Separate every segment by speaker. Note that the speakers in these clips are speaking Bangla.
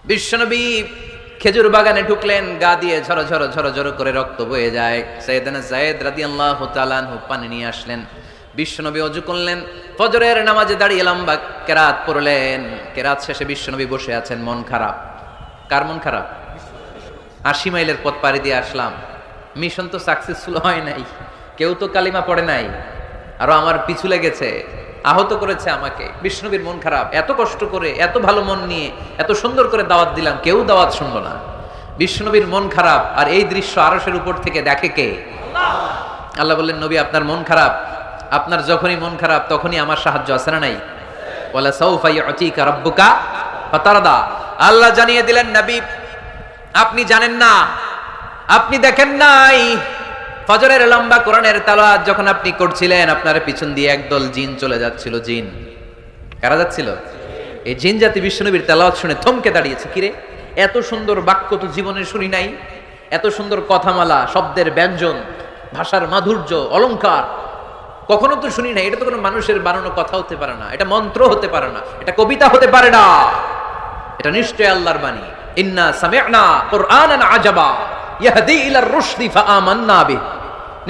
Speaker 1: বিশ্বনবী খেজুর বাগানে ঢুকলেন, গা দিয়ে ঝরো ঝরো ঝরো ঝরো করে রক্ত বয়ে যায়। সাইয়েদনা যায়েদ রাদিয়াল্লাহু তাআলা আনহু পানি নিয়ে আসলেন। বিশ্বনবী ওযু করলেন, ফজরের নামাজে দাঁড়িয়ে লম্বা কেরাত পড়লেন। কেরাত শেষে বিশ্বনবী বসে আছেন, মন খারাপ। কার মন খারাপ? ৮০ মাইলের পথ পাড়ি দিয়ে আসলাম, মিশন তো সাকসেসফুল হয় নাই, কেউ তো কালিমা পড়ে নাই, আরো আমার পিছু লেগেছে, আহত করেছে আমাকে। বিষ্ণুবীর মন খারাপ, এত কষ্ট করে এত ভালো মন নিয়ে এত সুন্দর করে দাওয়াত দিলাম, কেউ দাওয়াত শুনলো না। বিষ্ণুবীর মন খারাপ, আর এই দৃশ্য আরশের উপর থেকে দেখে কে? আল্লাহ বললেন, নবী আপনার মন খারাপ, আপনার যখনই মন খারাপ তখনই আমার সাহায্য আছে না নাই? ওয়ালা সাউফা ইউতিকা রাব্বুকা ফাতারদা। আল্লাহ জানিয়ে দিলেন, নবী আপনি জানেন না, আপনি দেখেন নাই, ফজরের লম্বা কোরআনের তেলাওয়াত যখন আপনি করছিলেন, আপনার পিছন দিয়ে একদল জিন চলে যাচ্ছিল। জিন কারা যাচ্ছিল? এই জিন জাতি বিশ্বনবীর তেলাওয়াত শুনে থমকে দাঁড়িয়েছে। কিরে, এত সুন্দর বাক্য তো জীবনে শুনি নাই, এত সুন্দর কথামালা, শব্দের ব্যঞ্জন, ভাষার মাধুর্য, অলংকার কখনো তো শুনি নাই। এটা তো কোনো মানুষের বানানো কথা হতে পারে না, এটা মন্ত্র হতে পারে না, এটা কবিতা হতে পারে না, এটা নিশ্চয় আল্লাহর বাণী। ইন্না সামি'না কুরআনান আজাবা ইয়াহদি ইলার রুশদি ফাআমান্না বিহি।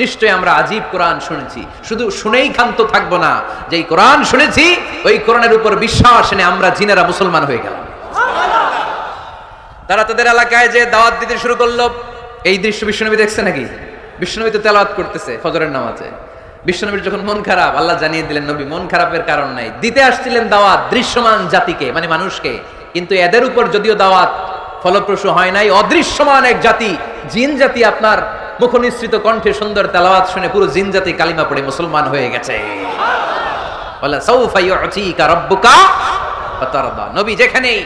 Speaker 1: নিশ্চয় আমরা আজীব কোরআন শুনেছি, শুধু শুনেই ক্ষান্ত থাকবো না, যেই কোরআন শুনেছি ওই কোরআনের উপর বিশ্বাস এনে আমরা জিনেরা মুসলমান হয়ে গেলাম। তারা তাদের এলাকায় যে দাওয়াত দিতে শুরু করলো। এই দৃশ্য বিশ্বনবী দেখছে নাকি? বিশ্বনবী তো তেলাওয়াত করতেছে ফজরের নামাজে। বিশ্বনবীর যখন মন খারাপ, আল্লাহ জানিয়ে দিলেন, নবী মন খারাপের কারণ নাই, দিতে আসছিলেন দাওয়াত দৃশ্যমান জাতিকে, মানে মানুষকে, কিন্তু এদের উপর যদিও দাওয়াত ফলপ্রসূ হয় নাই, অদৃশ্যমান এক জাতি, জিন জাতি আপনার মুখনিসৃত কণ্ঠে সুন্দর তেলাওয়াত শুনে পুরো জিন জাতি কালিমা পড়ে মুসলমান হয়ে গেছে। ওয়ালা সাউফা ইউতিকা রাব্বুকা ফাতারদা। নবী যেখানেই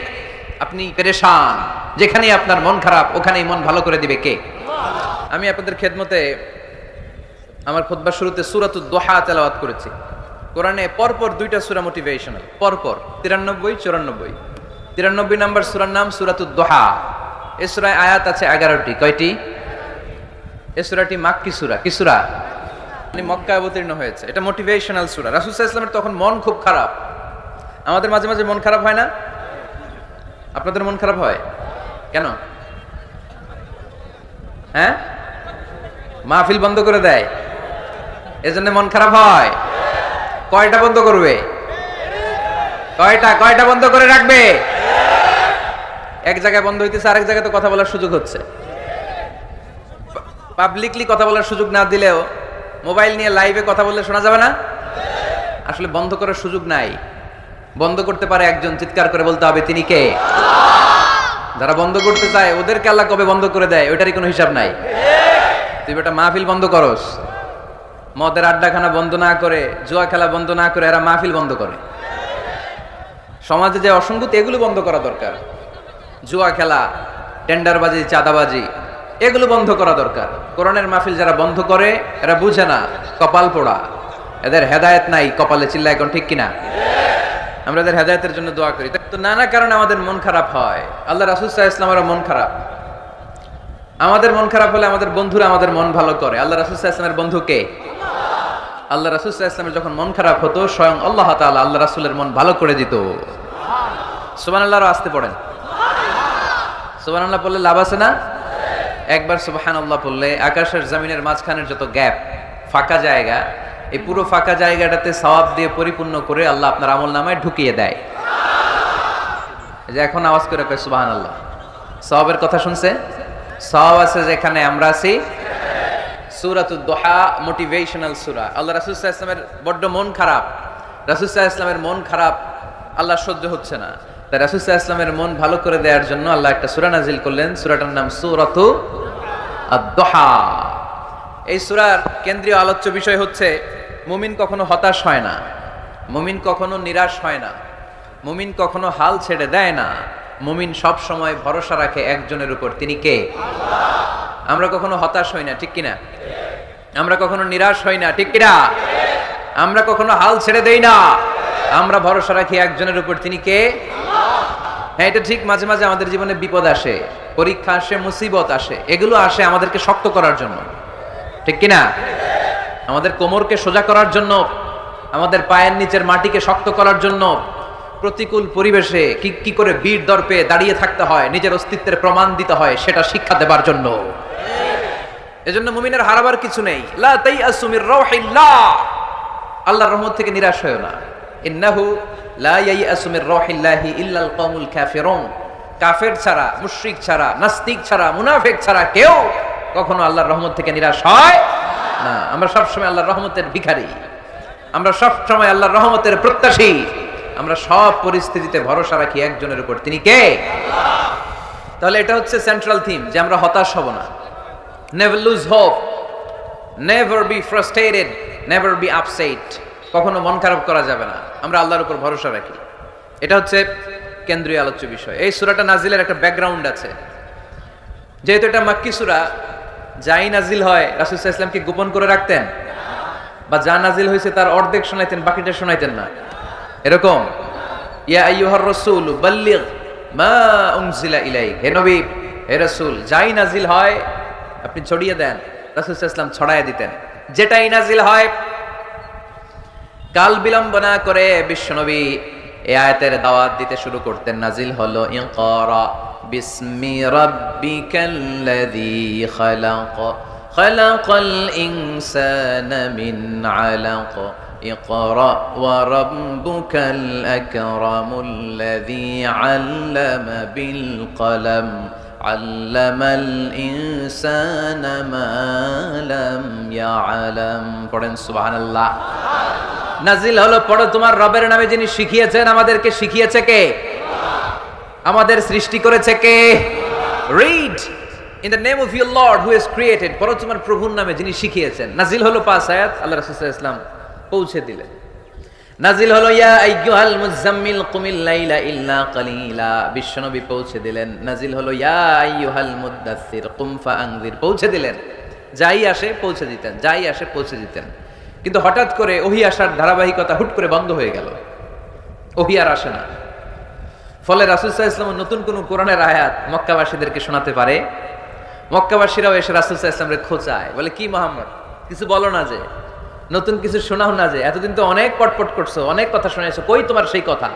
Speaker 1: আপনি পেরেশান, যেখানেই আপনার মন খারাপ, ওখানেই মন ভালো করে দিবে কে? আমি আপনাদের খেদমতে আমার খুতবার শুরুতে সূরাতুদ দুহা তেলাওয়াত করেছি। কোরআনে পরপর দুইটা সূরা মোটিভেশনাল, পরপর 93 94। 93 নম্বর সূরার নাম সূরাতুদ দুহা। এই সূরায় আয়াত আছে 11টি। কয়টি? এই সূরাটি মাক্কি সূরা। কি সূরা? মানে মক্কায় অবতীর্ণ হয়েছে। এটা মোটিভেশনাল সূরা। রাসূল সাল্লাল্লাহু আলাইহি ওয়াসাল্লামের তখন মন খুব খারাপ। আমাদের মাঝে মাঝে মন খারাপ হয় না? আপনাদের মন খারাপ হয় কেন? হ্যাঁ, মাহফিল বন্ধ করে দেয়, এজন্য মন খারাপ হয়। কয়টা বন্ধ করবে? কয়টা বন্ধ করে রাখবে? এক জায়গায় বন্ধ হইতেছে, আরেক জায়গায় তো কথা বলার সুযোগ হচ্ছে। পাবলিকলি কথা বলার সুযোগ না দিলেও মোবাইল নিয়ে লাইভে কথা বললে শোনা যাবে না? আসলে বন্ধ করার সুযোগ নাই। বন্ধ করতে পারে একজন, চিৎকার করে বলতে হবে তিনি কে? যারা বন্ধ করতে চায় ওদেরকে আল্লাহ কবে বন্ধ করে দেয় ওইটারই কোনো হিসাব নাই। তুই বেটা মাহফিল বন্ধ করস, মদের আড্ডাখানা বন্ধ না করে, জুয়া খেলা বন্ধ না করে এরা মাহফিল বন্ধ করে। সমাজে যে অসঙ্গতি, এগুলো বন্ধ করা দরকার। জুয়া খেলা, টেন্ডারবাজি, চাঁদাবাজি, এগুলো বন্ধ করা দরকার। কোরআনের মাহফিল যারা বন্ধ করে এরা বুঝে না, কপাল পোড়া, এদের হেদায়েত নাই। কপালে চিল্লা এখন, ঠিক কিনা? আমরা এদের হেদায়েতের জন্য দোয়া করি। তো নানা কারণে আমাদের মন খারাপ হয়। আল্লাহ রাসূল সাল্লাল্লাহু আলাইহি ওয়াসাল্লামের মন খারাপ। আমাদের মন খারাপ হলে আমাদের বন্ধুরা আমাদের মন ভালো করে। আল্লাহ রাসূল সাল্লাল্লাহু আলাইহি ওয়াসাল্লামের বন্ধু কে? আল্লাহ রাসূল সাল্লাল্লাহু আলাইহি ওয়াসাল্লামের যখন মন খারাপ হতো, স্বয়ং আল্লাহ তাআলা আল্লাহ রাসূলের মন ভালো করে দিত। সুবহানাল্লাহ, আসতে পড়েন। সুবহানাল্লাহ বললে লাভ আছে না? একবার সুবহানাল্লাহ বললে আকাশের জমিনের মাঝখানের যত গ্যাপ, ফাঁকা জায়গা, এই পুরো ফাঁকা জায়গাটাতে সওয়াব দিয়ে পরিপূর্ণ করে আল্লাহ আপনার আমলনামায় ঢুকিয়ে দেয়। এই যে এখন আওয়াজ করে কয় সুবহানাল্লাহ, সওয়াবের কথা শুনছে? সওয়াব আছে যেখানে আমরা আছি। সূরাতুদ দুহা মোটিভেশনাল সূরা। আল্লাহ রাসূল সাল্লাল্লাহু আলাইহি ওয়াসাল্লামের বড্ড মন খারাপ। রাসূল সাল্লাল্লাহু আলাইহি ওয়াসাল্লামের মন খারাপ, আল্লাহ সহ্য হচ্ছে না। তাই রাসূল সাল্লাল্লাহু আলাইহি ওয়াসাল্লামের মন ভালো করে দেওয়ার জন্য আল্লাহ একটা সূরা নাজিল করলেন। সূরাটার নাম সূরাতুদ দুহা। এই সূরার কেন্দ্রীয় আলোচ্য বিষয় হচ্ছে মুমিন কখনো হতাশ হয় না, মুমিন কখনো নিরাশ হয় না, মুমিন কখনো হাল ছেড়ে দেয় না। মুমিন সব সময় ভরসা রাখে একজনের উপর, তিনি কে? আল্লাহ। আমরা কখনো হতাশ হই না, ঠিক কিনা? আমরা কখনো নিরাশ হই না, ঠিক কিনা? আমরা কখনো হাল ছেড়ে দেই না, আমরা ভরসা রাখি একজনের উপর, তিনি কে? আল্লাহ। হ্যাঁ, এটা ঠিক। মাঝে মাঝে আমাদের জীবনে বিপদ আসে, পরীক্ষা আসে, মুসিবত আসে, এগুলো আসে আমাদেরকে শক্ত করার জন্য, ঠিক কিনা? আমাদের কোমরকে সোজা করার জন্য, আমাদের পায়ের নিচের মাটিকে শক্ত করার জন্য, প্রতিকূল পরিবেশে কি করে বীর দর্পে দাঁড়িয়ে থাকতে হয়, নিজের অস্তিত্বের প্রমাণ দিতে হয়, সেটা শিক্ষা দেবার জন্য। এজন্য মুমিনের হারাবার কিছু নেই। লা তাইয়াসু মির রাউহিল্লাহ, আল্লাহর রহমত থেকে নিরাশ হয়ো না। ইন্নাহু লা ইয়াইয়াসু মির রাউহিল্লাহি ইল্লাল কওমুল কাফিরুন, কাফের ছাড়া, মুশরিক ছাড়া, নাস্তিক ছাড়া, মুনাফিক ছাড়া কেউ কখনো আল্লাহর রহমত থেকে নিরাশ হয় না। আমরা সব সময় আল্লাহর রহমতের ভিখারি, আমরা সব সময় আল্লাহর রহমতের প্রত্যাশী, আমরা সব পরিস্থিতিতে ভরসা রাখি একজনের উপর, তিনি কে? আল্লাহ। তাহলে এটা হচ্ছে সেন্ট্রাল থিম, যে আমরা হতাশ হব না। Never lose hope, never be frustrated, never be upset. কখনো মন খারাপ করা যাবে না, আমরা আল্লাহর উপর ভরসা রাখি। এটা হচ্ছে কেন্দ্রীয় আলোচ্য বিষয়। এই সূরাটা নাজিলের একটা ব্যাকগ্রাউন্ড আছে। যেহেতু এটা মাক্কি সূরা, যাই নাজিল হয় রাসূল সাল্লাল্লাহু আলাইহি ওয়াসাল্লাম কি গোপন করে রাখতেন? বা যা নাজিল হয়েছে তার অর্ধেক শোনাইতেন, বাকিটা শোনাইতেন না? এরকম ইয়া আইয়ুহার রাসূল বাল্লিগ মা উনজিলা ইলাইক, হে নবী, হে রাসূল, যাই নাজিল হয় আপনি ছড়িয়ে দেন। রাসূল সাল্লাল্লাহু আলাইহি ওয়াসাল্লাম ছড়ায় দিতেন। যেটাই নাজিল হয় কাল বিলম্ব না করে বিশ্বনবী এই আয়াতের দাওয়াত দিতে শুরু করতেন। নাজিল হলো ইকরা বিসমি রাব্বিকাল্লাযী খালাক, খালাকাল ইনসানা মিন আলাক, ইকরা ওয়া রাব্বুকাল আকরামুল্লাযী আল্লামা বিল কলম, আল্লামাল ইনসানা মা লাম ইয়ালাম। পড়েন সুবহানাল্লাহ। নাজিল হলো পড়ো তোমার রবের নামে, যিনি শিখিয়েছেন। আমাদেরকে শিখিয়েছে কে? আমাদের সৃষ্টি করেছে কে? Read in the name of your lord who has created, পড়ো তোমার প্রভুর নামে যিনি শিখিয়েছেন। নাজিল হলো 5 আয়াত, আল্লাহ রাসূল সাল্লাল্লাহু আলাইহি ওয়াসাল্লাম পৌঁছে দিলেন। নাজিল হলো ইয়া আইয়ুহাল মুযাম্মিল কুমিল লাইলা ইল্লা কালিলা, বিশ্বনবী পৌঁছে দিলেন। নাজিল হলো ইয়া আইয়ুহাল মুদ্দাসসির কুম ফাআনযির, পৌঁছে দিলেন। যাই আসে পৌঁছে দিতেন, যাই আসে পৌঁছে দিতেন। কিন্তু হঠাৎ করে ওহী আসার ধারাবাহিকতা হুট করে বন্ধ হয়ে গেল, ওহী আর আসে না। ফলে রাসূল সাল্লাল্লাহু আলাইহি ওয়াসাল্লাম নতুন কোন কোরআনের আয়াত মক্কাবাসীদেরকে শোনাতে পারে? মক্কাবাসীরাও এসে রাসূল সাল্লাল্লাহু আলাইহি ওয়াসাল্লামকে খোঁচায়, বলে কি মুহাম্মদ, কিছু বলো না, যে নতুন কিছু শোনাও না, যে এতদিন তো অনেক পটপট করছো, অনেক কথা শুনেছো, কই তোমার সেই কথা?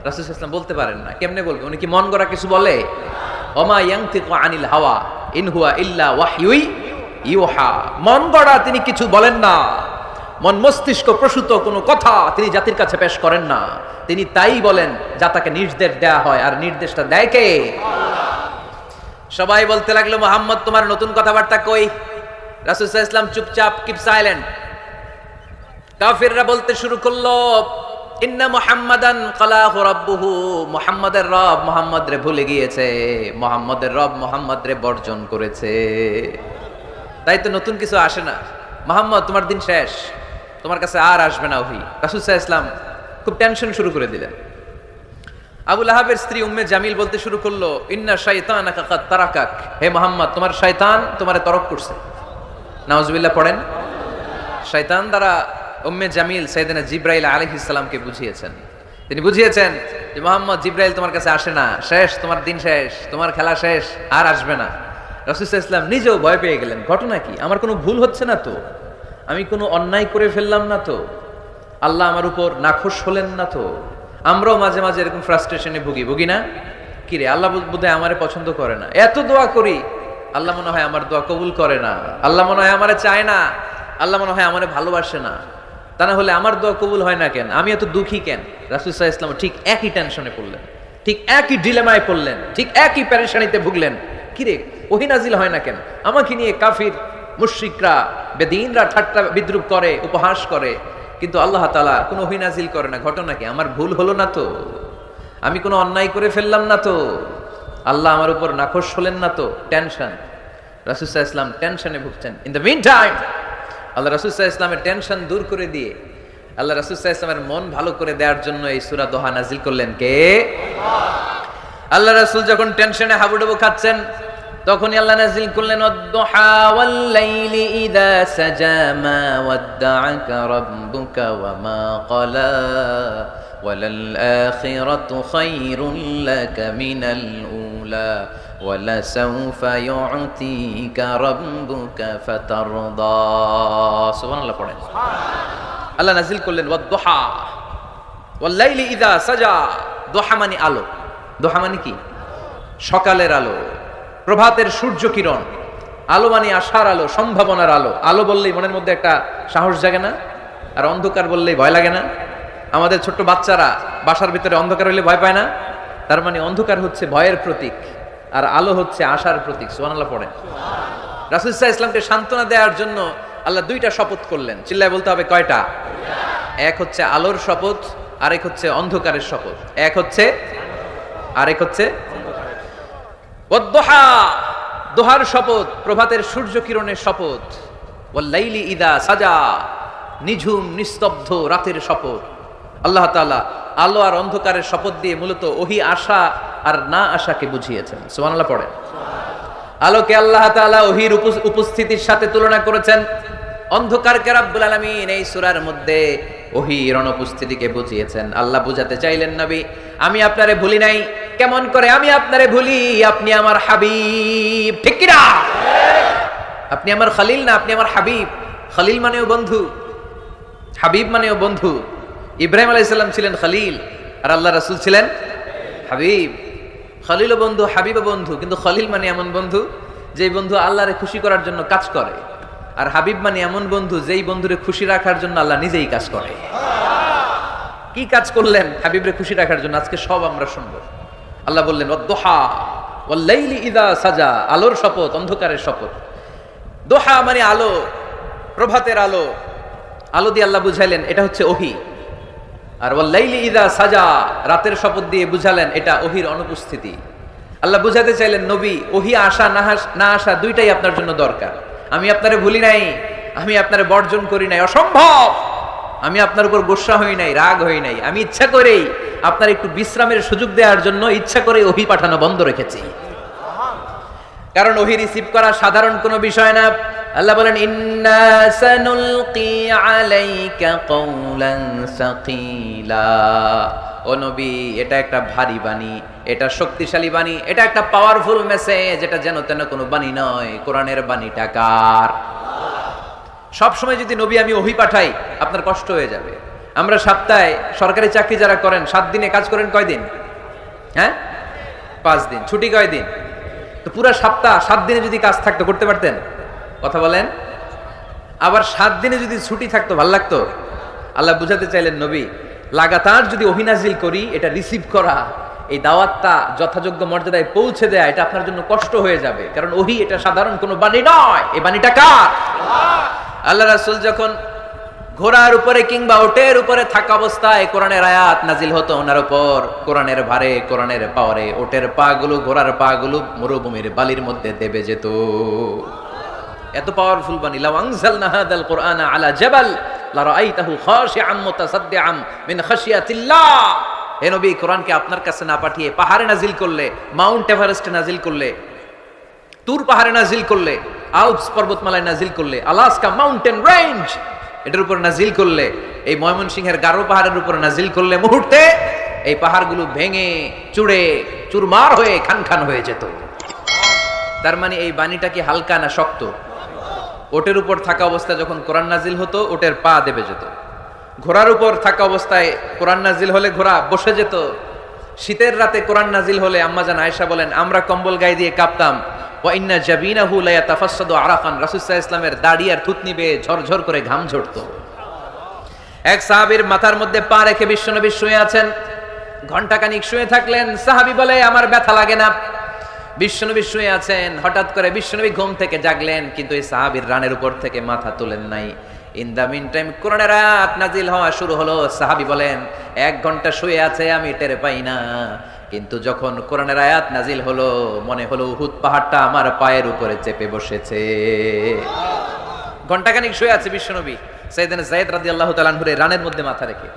Speaker 1: রাসূল সাল্লাল্লাহু আলাইহি ওয়াসাল্লাম বলতে পারেন না। কেমনে বলবে? উনি কি মন গড়া কিছু বলে? ওমা ইয়ানতিকু আনিল হাওয়া ইন হুয়া ইল্লা ওয়াহয়ুই ইউহা, মন গড়া তিনি কিছু বলেন না, মন মস্তিষ্ক প্রসূত কোনো কথা তিনি জাতির কাছে পেশ করেন না। তিনি তাই বলেন যা তাকে নির্দেশ দেয়া হয়, আর নির্দেশটা দেয় কে? সবাই বলতে লাগলো মুহাম্মদ তোমার নতুন কথাবার্তা কই? রাসূল সাল্লাল্লাহু আলাইহি ওয়াসাল্লাম চুপচাপ, কিপ সাইলেন্ট। কাফিররা বলতে শুরু করলো ইন্না মুহাম্মাদান ক্বালাহু রাব্বুহু, মুহাম্মাদের রব মুহাম্মদ রে ভুলে গিয়েছে, মুহাম্মাদের রব মুহাম্মদ রে বর্জন করেছে। তাই তো নতুন কিছু আসে না। মুহাম্মদ তোমার দিন শেষ, তোমার কাছে আর আসবে না ওহী। রাসূল সাল্লাল্লাহু আলাইহি ওয়াসাল্লাম খুব টেনশন শুরু করে দিলেন। আবু লাহাবের স্ত্রী উম্মে জামিল বলতে শুরু করলো ইন্না শাইতানাকা কাদ তারাকাক, হে মুহাম্মদ তোমার শয়তান তোমারে তরক করছে। নাউজুবিল্লাহ পড়েন। শয়তান দ্বারা উম্মে জামিল সাইয়েদনা জিবরাইল আলাইহিস সালামকে বুঝিয়েছেন। তিনি বুঝিয়েছেন যে মুহাম্মদ, জিবরাইল তোমার কাছে আসে না, শেষ, তোমার দিন শেষ, তোমার খেলা শেষ, আর আসবে না। রাসূল সাল্লাল্লাহু আলাইহি ওয়াসাল্লাম নিজেও ভয় পেয়ে গেলেন। ঘটনা কি? আমার কোনো ভুল হচ্ছে না তো? আমি কোনো অন্যায় করে ফেললাম না তো? আল্লাহ আমার উপর নাখোশ হলেন না তো? আমরাও মাঝে মাঝে এরকম ফ্রাস্ট্রেশনে ভুগি না? কিরে, আল্লাহ বোধহয় আমারে পছন্দ করে না, এত দোয়া করি, আল্লাহ মনে হয় আমার দোয়া কবুল করে না, আল্লাহ মনে হয় আমারে চায় না, আল্লাহ মনে হয় আমারে ভালোবাসে না। তা না হলে আমার দোয়া কবুল হয় না কেন? আমি এত দুঃখী কেন? রাসূল সাল্লাল্লাহু আলাইহি ওয়াসাল্লাম ঠিক একই টেনশনে পড়লেন, ঠিক একই ডিলেমায় পড়লেন, ঠিক একই পেরেশানিতে ভুগলেন। কিরে, ওহী নাজিল হয় না কেন? আমাকে নিয়ে কাফির মুশরিকরা, বেদিনরা ঠাট্টা বিদ্রুপ করে, উপহাস করে, কিন্তু আল্লাহ তাআলা কোনো ওহী নাজিল করে না। ঘটনা কি? আমার ভুল হলো না তো? আমি কোনো অন্যায় করে ফেললাম না তো? আল্লাহ আমার উপর নাখোশ হলেন না তো? টেনশন। রাসূল সাল্লাল্লাহু আলাইহি ওয়াসাল্লাম টেনশনে ভুগছেন। ইন দ্য মিন টাইম আল্লাহ রাসূল সাল্লাল্লাহু আলাইহি ওয়াসাল্লামের টেনশন দূর করে দিয়ে, আল্লাহ রাসূল সাল্লাল্লাহু আলাইহি ওয়াসাল্লামের মন ভালো করে দেওয়ার জন্য এই সূরা দোহা নাজিল করলেন কে? আল্লাহ রাসূল যখন টেনশনে হাবুডুবু খাচ্ছেন, তখনই আল্লাহ নাজিল করলেন ওয়াদ-দুহা ওয়াল-লাইলি ইযা সাজা মা ওয়াদ্দা'আকা রাব্বুকা ওয়া মা ক্বালা ওয়ালাল আখিরাতু খায়রুল লাকা মিনাল উলা ওয়ালাসাউফা ইউ'তিকা রাব্বুকা ফাতারদা। সুবহানাল্লাহ পড়েন। আল্লাহ নাজিল করলেন ওয়াদ-দুহা ওয়াল-লাইলি ইযা সাজা, দোহা মানে আলো। দোহা মানে কি? সকালের আলো, প্রভাতের সূর্য কিরণ। আলো মানে আশার আলো, সম্ভাবনার আলো। আলো বললেই মনের মধ্যে একটা সাহস জাগে না? আর অন্ধকার বললেই ভয় লাগে না? আমাদের ছোট্ট বাচ্চারা বাসার ভিতরে অন্ধকার হইলে ভয় পায় না? তার মানে অন্ধকার হচ্ছে ভয়ের প্রতীক, আর আলো হচ্ছে আশার প্রতীক। সুবহানাল্লাহ পড়েন। রাসূল সাল্লাল্লাহু আলাইহি ওয়াসাল্লামকে সান্ত্বনা দেওয়ার জন্য আল্লাহ দুইটা শপথ করলেন। চিল্লায় বলতে হবে কয়টা? এক হচ্ছে আলোর শপথ, আরেক হচ্ছে অন্ধকারের শপথ। এক হচ্ছে, আরেক হচ্ছে ওয়াদ-দুহা, দোহার শপথ, প্রভাতের সূর্য কিরণের শপথ। ওয়াল-লাইলি ইযা সাজা, নিঝুম নিস্তব্ধ রাতের শপথ। আল্লাহ তাআলা আলো আর অন্ধকারের শপথ দিয়ে মূলত ওহী আশা আর না আশাকে বুঝিয়েছেন। সুবহানাল্লাহ পড়েন। আলোকে আল্লাহ তাআলা ওহীর উপস্থিতির সাথে তুলনা করেছেন। অন্ধকারকে রাব্বুল আলামিন এই সূরার মধ্যে ওহীর অনুপস্থিতিকে বুঝিয়েছেন। আল্লাহ বুঝাতে চাইলেন, নবী আমি আপনারে ভুলি নাই। কেমন করে আমি আপনারে ভুলি? আপনি আমার হাবিব, ঠিক কি না? আপনি আমার খলিল না, আপনি আমার হাবিব। খলিল মানেও বন্ধু, হাবিব মানেও বন্ধু। ইব্রাহিম আলাইহিস সালাম ছিলেন খলিল, আর আল্লাহ রাসূল ছিলেন হাবিব। খলিল বন্ধু, হাবিব বন্ধু, কিন্তু খলিল মানে এমন বন্ধু যেই বন্ধু আল্লাহরে খুশি করার জন্য কাজ করে, আর হাবিব মানে এমন বন্ধু যেই বন্ধুরে খুশি রাখার জন্য আল্লাহ নিজেই কাজ করে। কি কাজ করলেন হাবিবরে খুশি রাখার জন্য? আজকে সব আমরা শুনবো। আল্লাহ বললেন ওয়াদ-দুহা ওয়াল-লাইলি ইযা সাজা, আলোর শপথ, অন্ধকারের শপথ। দোহা মানে আলো, প্রভাতের আলো। আলো দিয়ে আল্লাহ বুঝাইলেন এটা হচ্ছে ওহী। আর ওয়াল-লাইলি ইযা সাজা, রাতের শপথ দিয়ে বুঝালেন এটা ওহীর অনুপস্থিতি। আল্লাহ বুঝাতে চাইলেন, নবী ওহী আসা না আসা দুইটাই আপনার জন্য দরকার। আমি আপনারে ভুলি নাই, আমি আপনারে বর্জন করি নাই, অসম্ভব। আমি আপনার উপর গোসা হই নাই, রাগ হই নাই। আমি ইচ্ছা করেই আপনার একটু বিশ্রামের সুযোগ দেওয়ার জন্য ইচ্ছা করে ওহী পাঠানো বন্ধ রেখেছি। কারণ ওহী রিসিভ করা সাধারণ কোনো বিষয় না। আল্লাহ বলেন ইন্না সানুলকি আলাইকা কওলান সাকিলা। ও নবী এটা একটা ভারী বাণী, এটা শক্তিশালী বাণী, এটা একটা পাওয়ারফুল মেসেজ। এটা যেন তেন কোনো বাণী নয়। কোরআনের বাণীটা কার? সব সময় যদি নবী আমি ওহী পাঠাই আপনার কষ্ট হয়ে যাবে। আমরা সপ্তাহে সরকারি চাকরি যারা করেন 7 দিনে কাজ করেন কয়দিন? হ্যাঁ 5 দিন। ছুটি কয়দিন? তো পুরো সপ্তাহ 7 দিনে যদি কাজ থাকতো করতে পারতেন? কথা বলেন। আবার 7 দিনে যদি ছুটি থাকতো ভাল লাগতো? আল্লাহ বুঝাতে চাইলেন, নবী লাগাতার যদি ওহী নাজিল করি, এটা রিসিভ করা, এই দাওয়াতটা যথাযোগ্য মর্যাদায় পৌঁছে দেয়া, এটা আপনার জন্য কষ্ট হয়ে যাবে। কারণ ওহী এটা সাধারণ কোনো বাণী নয়। এই বাণীটা কার? আল্লাহ রাসূল যখন ঘোড়ার উপরে কিংবা ওটের উপরে থাকা অবস্থায় কোরআনের আয়াত নাজিল হতো ওনার উপর, কোরআনের ভারে, কোরআনের পাওয়ারে ওটের পাগুলো, ঘোড়ার পাগুলো মরুভূমির বালির মধ্যে দেবে যেত। এত পাওয়ারফুল বাণী। লাউ আনজালনা হাদাল কুরআনা আলা জাবাল লারাআইতাহু খাশিআম মুতাসাদ্দিআম মিন খাশিয়াতিল্লাহ। হে নবী কোরআনকে আপনার কাছে না পাঠিয়ে পাহাড়ে নাজিল করলে, মাউন্ট এভারেস্টে নাজিল করলে, তুর পাহাড়ে নাজিল করলে, আল্পস পর্বতমালায় নাজিল করলে, আলাস্কা মাউন্টেন রেঞ্জ এটার উপর নাজিল করলে, এই ময়মনসিংহের গারো পাহাড়ের উপর নাজিল করলে, মুহূর্তে এই পাহাড়গুলো ভেঙে চুড়ে চুরমার হয়ে খান খান হয়ে যেত। তার মানে এই বাণীটা কি হালকা না শক্ত? ওটের উপর থাকা অবস্থায় যখন কোরআন নাজিল হতো ওটের পা দেবে যেত। ঘোড়ার উপর থাকা অবস্থায় কোরআন নাজিল হলে ঘোড়া বসে যেত। শীতের রাতে কোরআন নাজিল হলে আম্মাজান আয়েশা বলেন আমরা কম্বল গায়ে দিয়ে কাঁপতাম। ওয়া ইন্না জাবিনাহু লা ইয়াতাফাসসাদু আরাফান, রাসূল সাল্লাল্লাহু আলাইহি ওয়াসাল্লামের দাড়ি আর থুতনি বেয়ে ঝরঝর করে ঘাম ঝরতো। এক সাহাবীর মাথার মধ্যে পা রেখে বিশ্বনবী শুয়ে আছেন। ঘন্টাখানিক শুয়ে থাকলেন। সাহাবী বলে আমার ব্যথা লাগে না। বিশ্বনবী শুয়ে আছেন, হঠাৎ করে বিশ্বনবী ঘুম থেকে জাগলেন, কিন্তু এই সাহাবীর রানের উপর থেকে মাথা তুলেন নাই। ইন দা মিন টাইম কোরআনের আয়াত নাজিল হওয়া শুরু হলো। সাহাবী বলেন 1 ঘন্টা শুয়ে আছে আমি টের পাই না, কিন্তু যখন কোরআনের আয়াত নাজিল হলো মনে হলো উহুদ পাহাড়টা আমার পায়ের উপরে চেপে বসেছে। ঘন্টাখানিক শুয়ে আছে বিশ্বনবী সাইয়েদনা যায়েদ রাদিয়াল্লাহু তাআলা আনহুর রানের মধ্যে মাথা রেখে।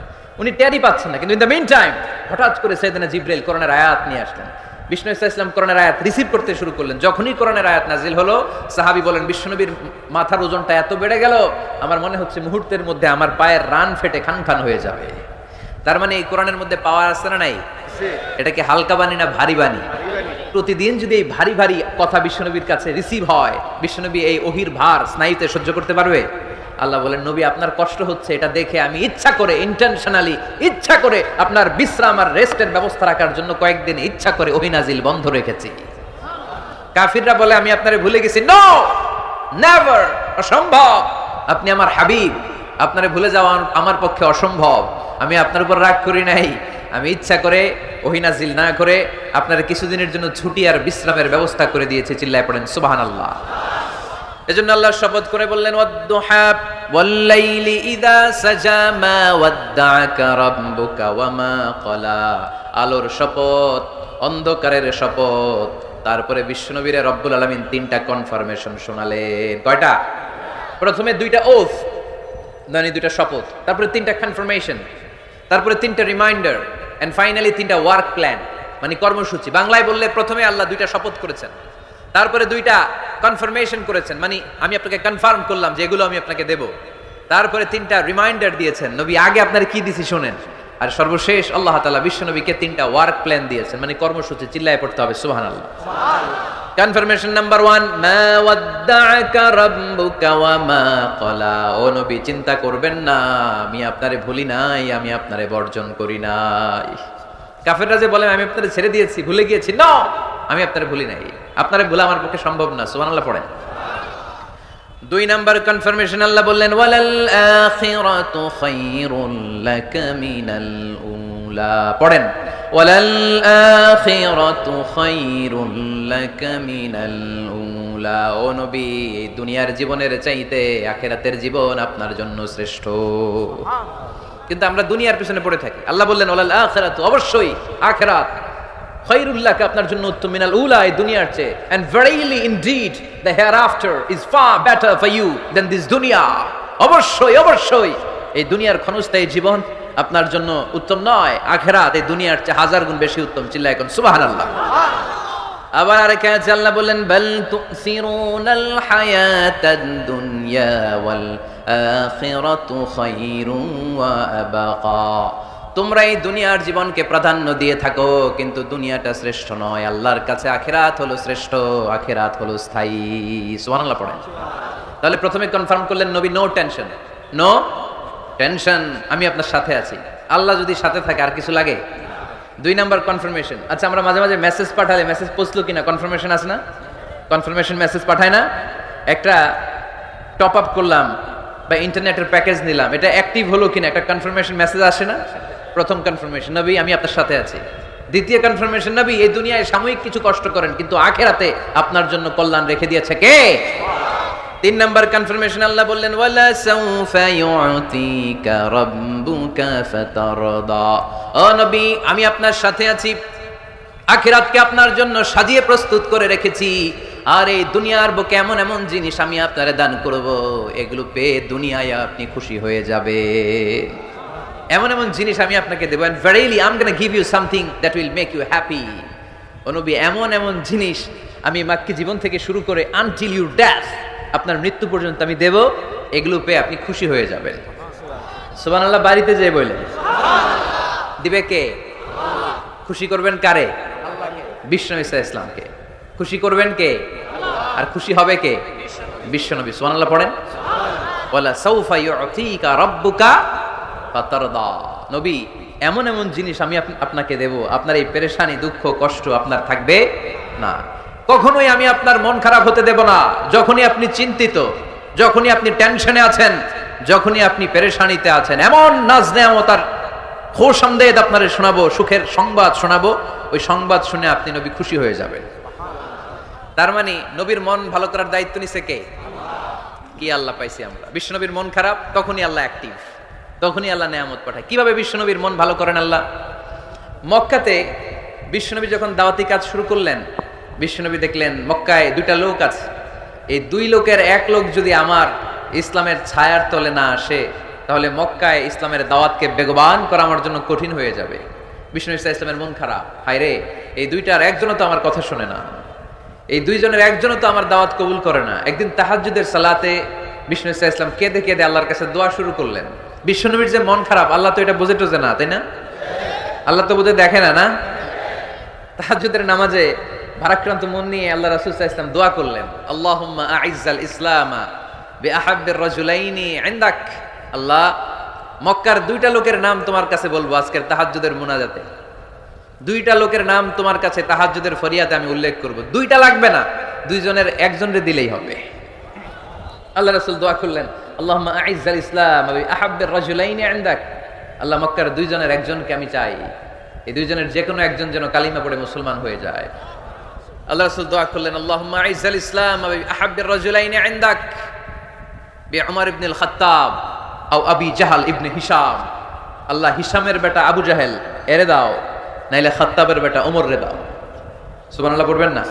Speaker 1: উনি টেরই পাচ্ছেন না, কিন্তু ইন দা মিন টাইম হঠাৎ করে সাইয়েদনা জিবরাইল কোরআনের আয়াত নিয়ে আসলেন। বিষ্ণু ইসলাম কোরআনের আয়াত রিসিভ করতে শুরু করলেন। যখনই কোরআনের আয়াত নাজিল হলো সাহাবী বলেন বিশ্বনবীর মাথার ওজনটা এত বেড়ে গেল আমার মনে হচ্ছে মুহূর্তের মধ্যে আমার পায়ের রান ফেটে খান খান হয়ে যাবে। তার মানে এই কোরআনের মধ্যে পাওয়ার আছে না নাই? এটা কি হালকা বাণী না ভারী বাণী? প্রতিদিন যদি এই ভারী ভারী কথা বিশ্বনবীর কাছে রিসিভ হয়, বিশ্বনবী এই ওহীর ভার স্নায়ুতে সহ্য করতে পারবে? আল্লাহ বলেন, নবী আপনার কষ্ট হচ্ছে এটা দেখে আমি ইচ্ছা করে ইন্টেনশনালি ইচ্ছা করে আপনার বিশ্রাম আর রেস্টের ব্যবস্থা রাখার জন্য কয়েকদিন ইচ্ছা করে ওহী নাজিল বন্ধ রেখেছি। কাফিররা বলে আমি আপনারে ভুলে গেছি। নো, নেভার, অসম্ভব। আপনি আমার হাবিব, আপনারে ভুলে যাওয়া আমার পক্ষে অসম্ভব। আমি আপনার উপর রাগ করি নাই, আমি ইচ্ছা করে ওহী নাজিল না করে আপনার কিছুদিনের জন্য ছুটি আর বিশ্রামের ব্যবস্থা করে দিয়েছি। চিল্লায় পড়েন সুবহানাল্লাহ। এজন্য আল্লাহ শপথ করে বললেন, ওয়াদ-দুহা ওয়াল-লাইলি ইযা সাজা মা ওয়াদ্দাআকা রাব্বুকা ওয়া মা ক্বালা। আলোর শপথ, অন্ধকারের শপথ। তারপরে বিশ্বনবীরে রব্বুল আলামিন তিনটা কনফার্মেশন শোনালেন। কয়টা? প্রথমে দুইটা ওথ, মানে দুইটা শপথ, তারপরে তিনটা কনফার্মেশন, তারপরে তিনটা রিমাইন্ডার, এন্ড ফাইনালি তিনটা ওয়ার্ক প্ল্যান, মানে কর্মসূচি। বাংলায় বললে প্রথমে আল্লাহ দুইটা শপথ করেছেন, তারপরে দুইটা কনফার্মেশন করেছেন, মানে আমি আপনাকে কনফার্ম করলাম যে এগুলো আমি আপনাকে দেব। তারপরে তিনটা রিমাইন্ডার দিয়েছেন, নবী আগে আপনার কি দিছি শোনেন। আর সর্বশেষ আল্লাহ তাআলা বিশ্বনবীকে তিনটা ওয়ার্ক প্ল্যান দিয়েছেন, মানে কর্মসূচি। চিল্লায় পড়তে হবে সুবহানাল্লাহ। কনফার্মেশন নাম্বার 1, মা ওয়াদ্দাআকা রাব্বুকা ওয়া মা ক্বালা। ও নবী, চিন্তা করবেন না, আমি আপনারে ভুলি নাই, আমি আপনারে বর্জন করি নাই। কাফেররা যে বলে আমি আপনারে ছেড়ে দিয়েছি, ভুলে গিয়েছি, না, আমি আপনারে ভুলি নাই, আপনারে ভুলা আমার পক্ষে সম্ভব না। সুবহানাল্লাহ পড়েন। 2 নাম্বার কনফার্মেশন আল্লাহ বললেন, ওয়ালাল আখিরাতু খায়রুল লাকা মিনাল উলা। পড়েন, ওয়ালাল আখিরাতু খায়রুল লাকা মিনাল উলা। ও নবী, এই দুনিয়ার জীবনের চাইতে আখিরাতের জীবন আপনার জন্য শ্রেষ্ঠ। কিন্তু আমরা দুনিয়ার পিছনে পড়ে থাকি। আল্লাহ বললেন, ওয়ালাল আখিরাতু, অবশ্যই আখিরাত, খায়রুল লাকা, আপনার জন্য উত্তম, মিনাল উলা, এই দুনিয়ার চেয়ে, and verily indeed the hereafter is far better for you than this dunya. অবশ্যই অবশ্যই এই দুনিয়ার ক্ষণস্থায়ী জীবন আপনার জন্য উত্তম নয়, আখিরাত এই দুনিয়ার চেয়ে 1000 গুণ বেশি উত্তম। চিল্লায় এখন সুবহানাল্লাহ। আবার আরেক আয়াতে আল্লাহ বললেন, বাল তুসিরুনাল হায়াতাদ দুনিয়া ওয়াল আখিরাতু খায়রুন ওয়া আবাকা। তোমরা এই দুনিয়ার জীবনকে প্রাধান্য দিয়ে থাকো, কিন্তু দুনিয়াটা শ্রেষ্ঠ নয়। আল্লাহর কাছে আখিরাত হলো শ্রেষ্ঠ, আখিরাত হলো স্থায়ী। সুবহানাল্লাহ পড়েন। তাহলে প্রথমে কনফার্ম করলেন নবী, নো টেনশন, নো টেনশন, আমি আপনার সাথে আছি। আল্লাহ যদি সাথে থাকে আর কিছু লাগে? 2 নাম্বার কনফার্মেশন। আচ্ছা, আমরা মাঝে মাঝে মেসেজ পাঠালে মেসেজ পৌঁছলো কিনা কনফার্মেশন আছে না? কনফার্মেশন মেসেজ পাঠায় না? একটা টপ আপ করলাম বা ইন্টারনেটের প্যাকেজ নিলাম, এটা অ্যাক্টিভ হলো কিনা একটা কনফার্মেশন মেসেজ আসে না? প্রথম কনফার্মেশন, নবী আমি আপনার সাথে আছি। দ্বিতীয় কনফার্মেশন, নবী এই দুনিয়ায় সাময়িক কিছু কষ্ট করেন, কিন্তু আখিরাতে আপনার জন্য কল্যাণ রেখে দিয়েছে কে? 3 নাম্বার কনফার্মেশন, আল্লাহ বললেন, ওয়ালা সাউফা ইউতিকা রাব্বুকা ফাতারদা। ও নবী, আমি আপনার সাথে আছি, আখিরাতকে আপনার জন্য সাজিয়ে প্রস্তুত করে রেখেছি। আর এই দুনিয়ার বুকে এমন এমন জিনিস আমি আপনারে দান করব, এগুলো পেয়ে দুনিয়ায় আপনি খুশি হয়ে যাবে। এমন এমন জিনিস আমি আপনাকে দেব, and verily I'm going to give you something that will make you happy. ও নবী, এমন এমন জিনিস আমি মাক্কি জীবন থেকে শুরু করে until your death, আপনার মৃত্যু পর্যন্ত আমি দেব, এগুলো পেয়ে আপনি খুশি হয়ে যাবেন। সুবহানাল্লাহ। বাড়িতে যেয়ে বললেন, দিবে কে? খুশি করবেন কারে? বিশ্বনবী সাল্লাল্লাহু আলাইহি ওয়াসাল্লামকে। খুশি করবেন কে? আর খুশি হবে কে? বিশ্বনবী। সুবহানাল্লাহ পড়েন। ওয়ালা সাউফা ইউতিকা রাব্বুকা ফাতারদা। নবী, এমন এমন জিনিস আমি আপনাকে দেব, আপনার এই পেরেশানি, দুঃখ, কষ্ট আপনার থাকবে না। কখনোই আমি আপনার মন খারাপ হতে দেব না। যখনই আপনি চিন্তিত, যখনই আপনি টেনশনে আছেন, যখনই আপনি পেরেশানিতে আছেন, এমন নাজ নেয়ামত আর খোশামদেদ আপনারে শোনাবো, সুখের সংবাদ শোনাবো, ওই সংবাদ শুনে আপনি নবী খুশি হয়ে যাবেন। তার মানে নবীর মন ভালো করার দায়িত্ব নিছে কে? কি আল্লাহ পাইছি আমরা। বিশ্বনবীর মন খারাপ, তখনই আল্লাহ অ্যাক্টিভ, তখনই আল্লাহ নেয়ামত পাঠায়। কিভাবে বিশ্বনবীর মন ভালো করেন আল্লাহ? মক্কাতে বিশ্বনবী যখন দাওয়াতি কাজ শুরু করলেন, বিশ্বনবী দেখলেন মক্কায় 2টা লোক আছে। এই 2 লোকের এক লোক যদি আমার ইসলামের ছায়ার তলে না আসে, তাহলে মক্কায় ইসলামের দাওয়াতকে বেগবান করা আমার জন্য কঠিন হয়ে যাবে। বিশ্বনবী সাল্লাল্লাহু আলাইহি ওয়াসাল্লামের মন খারাপ, হায় রে, এই 2টার একজনও তো আমার কথা শোনে না, এই 2 জনের একজনও তো আমার দাওয়াত কবুল করে না। একদিন তাহাজ্জুদের সালাতে বিশ্বনবী সাল্লাল্লাহু আলাইহি ওয়াসাল্লাম কেঁদে কেঁদে আল্লাহর কাছে দোয়া শুরু করলেন। বিশ্বনবীর যে মন খারাপ, আল্লাহ তো এটা বুঝে টুঝে না, তাই না? আল্লাহ তো বুঝে দেখে না, না? তাহাজ্জুদের নামাজে ভারাক্রান্ত মন নিয়ে আল্লাহ রাসূল সাল্লাল্লাহু আলাইহি ওয়াসাল্লাম দোয়া করলেন, আল্লাহুম্মা আইজ্জাল ইসলামা বিআহাব্বির রাজুলাইনি ইনদাক, আল্লাহ মক্কার দুইটা লোকের নাম তোমার কাছে বলবো আজকের তাহাজ্জুদের মুনাজাতে। দুইটা লোকের নাম তোমার কাছে তাহাজ্জুদের ফরিয়াতে আমি উল্লেখ করব। দুইটা লাগবে না, দুইজনের একজনরে দিলেই হবে। আল্লাহ রাসূল দোয়া করলেন, আল্লাহুম্মা আইজ্জাল ইসলাম ওয়া আহাব্বির রাজুলাইনি ইনদাক, আল্লাহ মক্কার দুইজনের একজনকে আমি চাই, এই দুইজনের যে কোনো একজন যেন কালিমা পড়ে মুসলমান হয়ে যায়। আল্লাহ রাসূল দোয়া করলেন, আল্লাহুম্মা আইজ্জাল ইসলাম ওয়া আহাব্বির রাজুলাইনি ইনদাক বিউমর ইবনে আল খাত্তাব আও আবি জাহাল ইবনে হিশাম, আল্লাহ হিশামের বেটা আবু জাহেল এরে দাও, নাইলে খাত্তাবের বেটা ওমর রে দাও। সুবহানাল্লাহ পড়বেন না?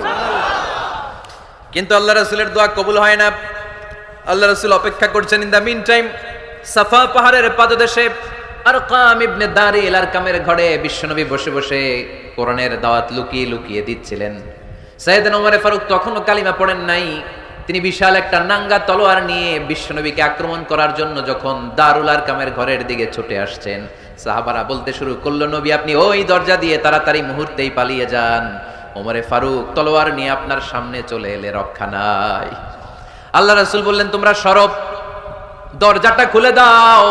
Speaker 1: কিন্তু আল্লাহ রাসূলের দোয়া কবুল হয় না। আল্লাহ রাসূল অপেক্ষা করছেন। ইন দা মিন টাইম সাফা পাহাড়ের পাদদেশে আরকাম ইবনে দারিল আরকামের ঘরে বিশ্বনবী বসে বসে কোরআনের দাওয়াত লুকিয়ে লুকিয়ে দিচ্ছিলেন। সাইয়েদনা ওমর ফারুক তখনও কালিমা পড়েন নাই। তিনি বিশাল একটা নাঙ্গা তলোয়ার নিয়ে বিশ্বনবীকে আক্রমণ করার জন্য যখন দারুল আরকামের ঘরের দিকে ছুটে আসছেন, সাহাবারা বলতে শুরু করলো, নবী আপনি ওই দরজা দিয়ে তাড়াতাড়ি মুহূর্তেই পালিয়ে যান, ওমরে ফারুক তলোয়ার নিয়ে আপনার সামনে চলে এলে রক্ষা নাই। আল্লাহ রাসূল বললেন, তোমরা সরব, দরজাটা খুলে দাও,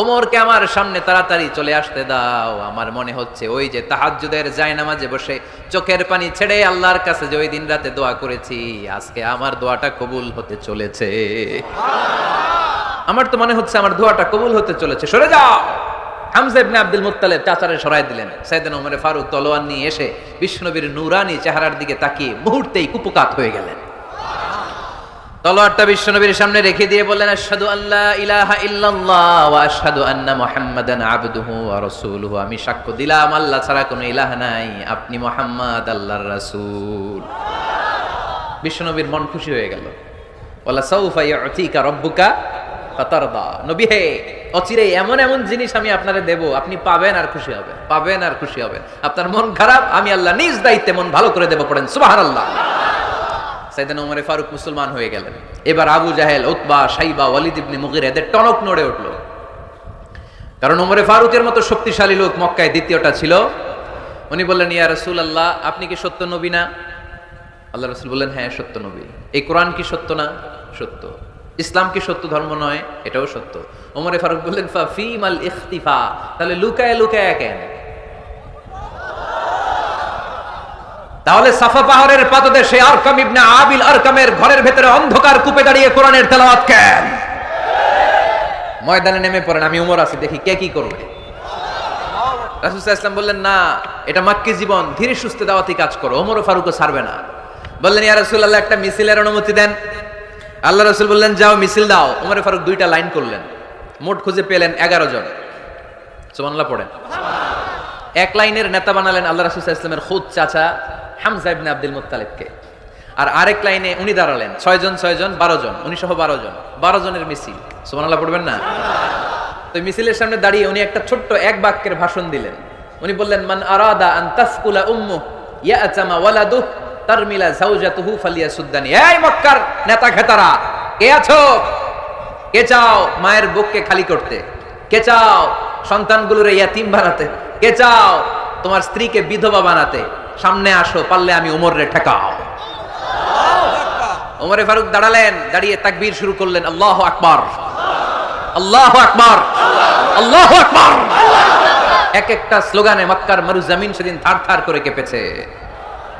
Speaker 1: ওমরকে আমার সামনে তাড়াতাড়ি চলে আসতে দাও। আমার মনে হচ্ছে ওই যে তাহাজ্জুদের জায়নামাজে বসে চোখের পানি ছেড়ে আল্লাহর কাছে যে ওই দিন রাতে দোয়া করেছি, আজকে আমার দোয়াটা কবুল হতে চলেছে। আমার তো মনে হচ্ছে আমার দোয়াটা কবুল হতে চলেছে, সরে যাও। হামজা ইবনে আব্দুল মুত্তালিব চাচারে সরাই দিলেন। সাইয়েদনা ওমর ফারুক তলোয়ার নিয়ে এসে বিশ্বনবীর নূরানী চেহারার দিকে তাকিয়ে মুহূর্তেই কুপকাত হয়ে গেলেন। তলোয়ারটা বিশ্বনবীর সামনে রেখে দিয়ে বললেন, আশহাদু আল্লা ইলাহা ইল্লাল্লাহ ওয়া আশহাদু আন্না মুহাম্মাদান আবদুহু ওয়া রাসূলুহু, আমি সাক্ষ্য দিলাম আল্লাহ ছাড়া কোনো ইলাহ নাই, আপনি মুহাম্মদ আল্লাহর রাসূল। বিশ্বনবীর মন খুশি হয়ে গেল। ওয়ালা সাউফা ইউতিকা রাব্বুকা ফাতারদা, নবী হে অচিরেই এমন এমন জিনিস আমি আপনারে দেব, আপনি পাবেন আর খুশি হবেন, পাবেন আর খুশি হবেন। আপনার মন খারাপ, আমি আল্লাহ নিজ দায়িত্বে মন ভালো করে দেব। পড়েন সুবহানাল্লাহ। সাইয়েদনা ওমর ফারুক মুসলমান হয়ে গেলেন। এবার আবু জাহেল, উতবা, শাইবা, ওয়ালিদ ইবনে মুগিরা এদের টনক নড়ে উঠল। কারণ ওমর ফারুকের মতো শক্তিশালী লোক মক্কায় দ্বিতীয়টা ছিল। উনি বললেন, ইয়া রাসূলুল্লাহ আপনি কি সত্য নবী না? আল্লাহ রাসূল বললেন, হ্যাঁ সত্য নবী। এই কোরআন কি সত্য না? সত্য। ইসলাম কি সত্য ধর্ম নয়? এটাও সত্য। ওমর ফারুক বললেন, ফা ফীমাল ইখতিফা, তাহলে লুকায় লুকায় কেন? তাহলে সাফা পাহাড়ের পাদদেশে আরকাম ইবনে আবিল আরকামের ঘরের ভেতরে অন্ধকার কূপে দাঁড়িয়ে কোরআনের তেলাওয়াত কেন? ময়দানে নেমে পড়েন, আমি ওমর আছি, দেখি কে কি করবে। রাসূল সাল্লাল্লাহু আলাইহি ওয়াসাল্লাম বললেন, না, এটা মাক্কি জীবন, ধীরে সুস্থে দাওয়াতি কাজ করো। ওমর ফারুকও ছাড়বে না। বললেন, ইয়া রাসূলুল্লাহ একটা মিছিলের অনুমতি দেন। আল্লাহ রাসূল বললেন, যাও মিছিল দাও। ওমর ফারুক দুইটা লাইন করলেন, মোট খুঁজে পেলেন 11 জন। সুবহানাল্লাহ পড়েন। এক লাইনের নেতা বানালেন আল্লাহ রাসূল সাল্লাল্লাহু আলাইহি ওয়াসাল্লামের খুদ চাচা হামজা ইবনে আব্দুল মুত্তালিবকে। আর আরেক লাইনে উনি দাঁড়ালেন 6 জন 6 জন 12 জন, উনি সহ 12 জন, 12 জনের মিছিল। সুবহানাল্লাহ পড়বেন না? তো মিছিলের সামনে দাঁড়িয়ে উনি একটা ছোট্ট এক বাক্যের ভাষণ দিলেন। উনি বললেন, মান আরাদা আন তাসকুলা উম্মু ইয়াতামা ওয়ালাদু তারমিলা যাওজাতুহু ফালিয়াসুদ্দানি। এই মক্কার নেতা খেতারা, কে আছো? কে চাও মায়ের বুককে খালি করতে? কে চাও সন্তানগুলোর ইয়াতিম বানাতে? কে চাও তোমার স্ত্রীকে বিধবা বানাতে? সামনে আসো, পারলে আমি ওমর রে ঠেকাও। ওমরে ফারুক দাঁড়ালেন, দাঁড়িয়ে তাকবীর শুরু করলেন, আল্লাহু আকবার, আল্লাহু আকবার, আল্লাহু আকবার। এক একটা স্লোগানে মক্কার মরুজমিন সেদিন থারথার করে কেঁপেছে।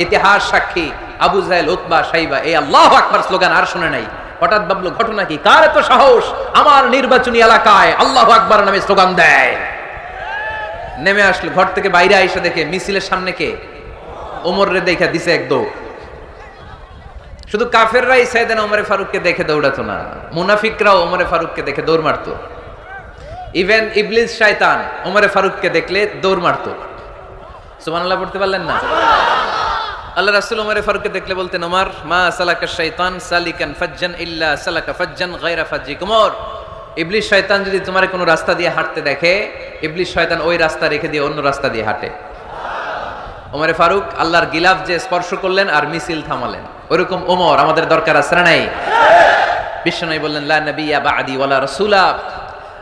Speaker 1: ইতিহাস সাক্ষী, আবু জাহেল, উতবা, শাইবা এই আল্লাহু আকবার স্লোগান আর শুনে নাই। হঠাৎ ভাবলো, ঘটনা কি? কার এত সাহস আমার নির্বাচনী এলাকায় আল্লাহু আকবার নামে স্লোগান দেয়? নেমে আসলো, ঘর থেকে বাইরে আইসা দেখে মিছিলের সামনে কে? ওমর রে দেখা দিছে এক দৌড়। শুধু কাফেররাই সাইয়েদনা ওমর ফারুককে দেখে দৌড়াতো না, মুনাফিকরাও ওমর ফারুককে দেখে দৌড় মারতো। ইভেন ইবলিস শয়তান ওমর ফারুককে দেখলে দৌড় মারতো। সুবহানাল্লাহ পড়তে পারলেন না? আল্লাহ রাসূল ওমর ফারুককে দেখলে বলতেন, ওমর মা সালাকা শাইতান সালিকান ফাজ্জান ইল্লা সালাকা ফাজ্জান গায়রা ফাজ্জিক। ওমর, ইবলিস শয়তান যদি তোমার কোনো রাস্তা দিয়ে হাঁটতে দেখে, ইবলিস শয়তান ওই রাস্তা রেখে দিয়ে অন্য রাস্তা দিয়ে হাঁটে। ওমর ফারুক আল্লাহর গিলাফ যে স্পর্শ করলেন আর মিছিল থামালেন, ওরকম ওমর আমাদের দরকার আছে না নাই? বিশ্বনবী বললেন, লা নাবিয়্যা বা'দি ওয়ালা রাসূলা,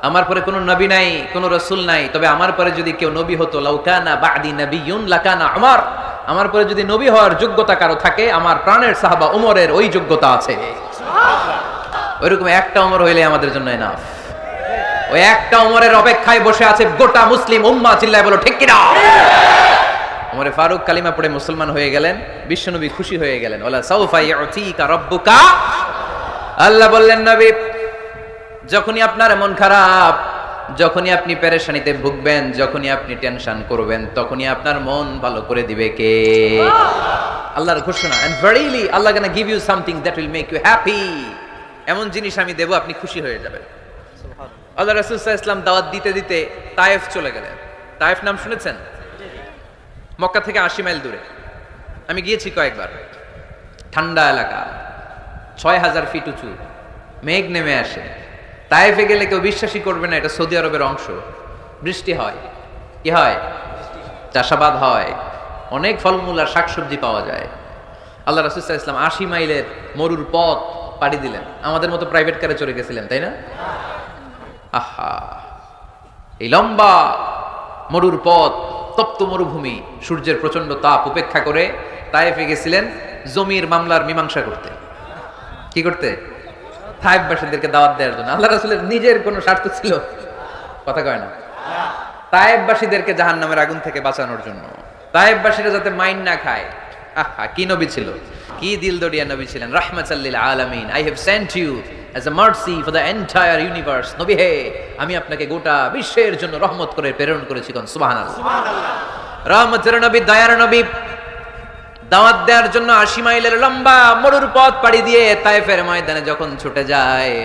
Speaker 1: আমার পরে কোনো নবী নাই, কোনো রাসূল নাই, তবে আমার পরে যদি কেউ নবী হতো, লাউ কানা বা'দি নাবিয়্যুন লাকানা উমর, আমার পরে যদি নবী হওয়ার যোগ্যতা কারো থাকে, আমার প্রাণের সাহাবা ওমরের ওই যোগ্যতা আছে। ওইরকম একটা ওমর হইলে আমাদের জন্য এনাফ। ওই একটা ওমরের অপেক্ষায় বসে আছে গোটা মুসলিম উম্মাহ, চিল্লায় বলো ঠিক কিনা। ওমরে ফারুক কালিমা পড়ে মুসলমান হয়ে গেলেন, বিশ্বনবী খুশি হয়ে গেলেন। ওয়ালা সাউফা ইউতিকা রাব্বুকা, আল্লাহ বললেন নবী যখনই আপনার মন খারাপ, যখনই আপনি পেরেশানিতে ভুগবেন, যখনই আপনি টেনশন করবেন, তখনই আপনার মন ভালো করে দিবে কে? আল্লাহর ঘোষণা, and verily Allah gonna give you something that will make you happy, এমন জিনিস আমি দেব আপনি খুশি হয়ে যাবেন। আল্লাহ রাসূল সাল্লাল্লাহু আলাইহি ওয়াসাল্লাম দাওয়াত দিতে দিতে তায়েফ চলে গেলেন। তায়েফ নাম শুনেছেন? মক্কা থেকে 80 মাইল দূরে। আমি গিয়েছি কয়েকবার। ঠান্ডা এলাকা, 6000 ফিট উঁচু, মেঘ নেমে আসে। তায়েফে গেলে কেউ বিশ্বাসই করবে না এটা সৌদি আরবের অংশ। বৃষ্টি হয়, কি হয়? চাষাবাদ হয়, অনেক ফলমূল আর শাকসবজি পাওয়া যায়। আল্লাহ রাসূল সাল্লাল্লাহু আলাইহি ওয়াসাল্লাম 80 মাইলের মরুর পথ পাড়ি দিলেন। আমাদের মতো প্রাইভেট কারে চড়ে গেছিলেন, তাই না? আহা, এই লম্বা মরুর পথ, তপ্ত মরুভূমি, সূর্যের প্রচন্ড তাপ উপেক্ষা করে তায়েফে গেছিলেন জমির মামলার মীমাংসা করতে। কি করতে? তায়েফবাসীদেরকে দাওয়াত দেওয়ার জন্য। আল্লাহ রাসূলের নিজের কোনো স্বার্থ ছিল? কথা কয় না। তায়েফবাসীদেরকে জাহান্নামের আগুন থেকে বাঁচানোর জন্য, তায়েফবাসীরা যাতে মাইন না খায়। আহা, কি নবী ছিল, কি দিলদরিয়া নবী ছিলেন। রাহমাতাল লিল আলামিন, I have sent you as a mercy for the entire universe. নবী হে, আমি আপনাকে গোটা বিশ্বের জন্য রহমত করে প্রেরণ করেছি। কোন সুবহানাল্লাহ। রহমতের নবী, দয়ার নবী দাওয়াত দেওয়ার জন্য 80 মাইলের লম্বা মরুর পথ পাড়ি দিয়ে তায়েফের ময়দানে যখন ছুটে যায়,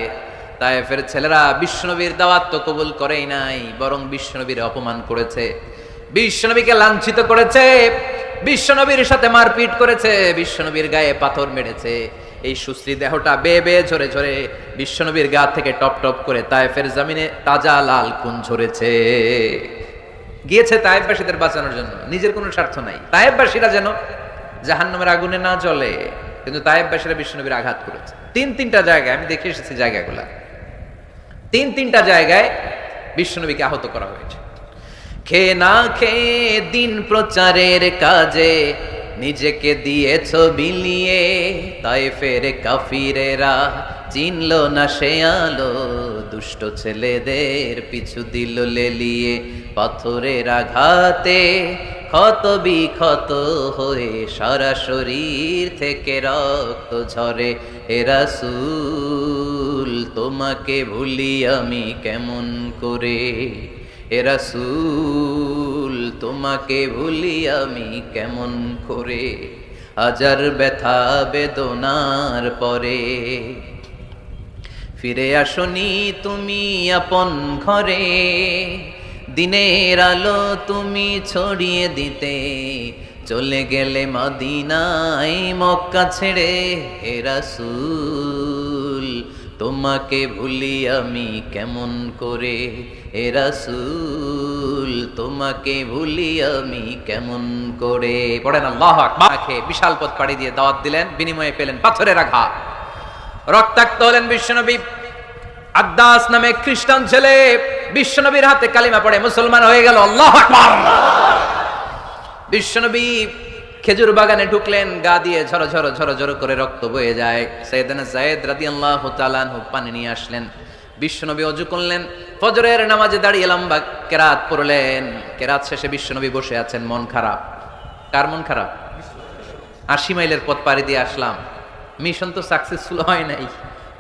Speaker 1: তায়েফের ছেলেরা বিশ্বনবীর দাওয়াত তো কবুল করেই নাই, বরং বিশ্বনবীর অপমান করেছে, বিশ্বনবীকে লাঞ্ছিত করেছে, বিশ্বনবীর সাথে মারপিট করেছে, বিশ্বনবীর গায়ে পাথর মেরেছে। এই সুশ্রী দেহটা বেয়ে বেয়ে ঝরে ঝরে বিশ্বনবীর গা থেকে টপ টপ করে তায়েফের জমিনে তাজা লাল খুন ঝরেছে। গিয়েছে তায়েফবাসীদের বাঁচানোর জন্য, নিজের কোনো স্বার্থ নাই। তায়েফবাসীরা যেন জাহান্নামের আগুনে না জ্বলে, কিন্তু তায়েফবাসীরা বিশ্বনবীর আঘাত করেছে। তিনটা জায়গায় আমি দেখে এসেছি, জায়গাগুলা তিনটা জায়গায় বিশ্বনবীকে আহত করা হয়েছে। খেয়ে না খেয়ে দিন প্রচারের কাজে নিজেকে দিয়েছ বিলিয়ে, তায়েফের কাফিরেরা চিনল না সে আলো, দুষ্ট ছেলেদের পিছু দিল লেলিয়ে, পাথরের আঘাতে ক্ষত বিক্ষত হয়ে সারা শরীর থেকে রক্ত ঝরে। হে রাসূল তোমাকে ভুলি আমি কেমন করে, হে রাসূল তোমাকে ভুলি আমি কেমন করে, হাজার ব্যথা বেদনার পরে ফিরে আসনি তুমি আপন ঘরে, দিনের আলো তুমি ছড়িয়ে দিতে চলে গেলে মদিনায় মক্কা ছেড়ে। হে রাসূল তোমাকে ভুলি আমি কেমন করে, হে রাসূল তোমাকে ভুলি আমি কেমন করে। পড়েন আল্লাহু আকবার। বিশাল পথ পাড়ি দিয়ে দাওয়াত দিলেন, বিনিময়ে পেলেন পাথরের আঘাত, রক্তাক্ত হলেন বিশ্বনবী। আদ্দাস নামে খ্রিস্টান ছেলে বিশ্বনবীর হাতে কালিমা পড়ে মুসলমান হয়ে গেল। আল্লাহু আকবার। বিশ্বনবী খেজুর বাগানে ঢুকলেন, গা দিয়ে ঝরো ঝরো ঝরো ঝরো করে রক্ত বয়ে যায়। সাইয়েদনা যায়েদ রাদিয়াল্লাহু তাআলা আনহু পানি নিয়ে আসলেন। বিশ্বনবী ওযু করলেন, ফজরের নামাজে দাঁড়িয়ে লম্বা কেরাত পড়লেন। কেরাত শেষে বিশ্বনবী বসে আছেন, মন খারাপ। কার মন খারাপ? 80 মাইলের পথ পাড়ি দিয়ে আসলাম, মিশন তো সাকসেসফুল হয় নাই,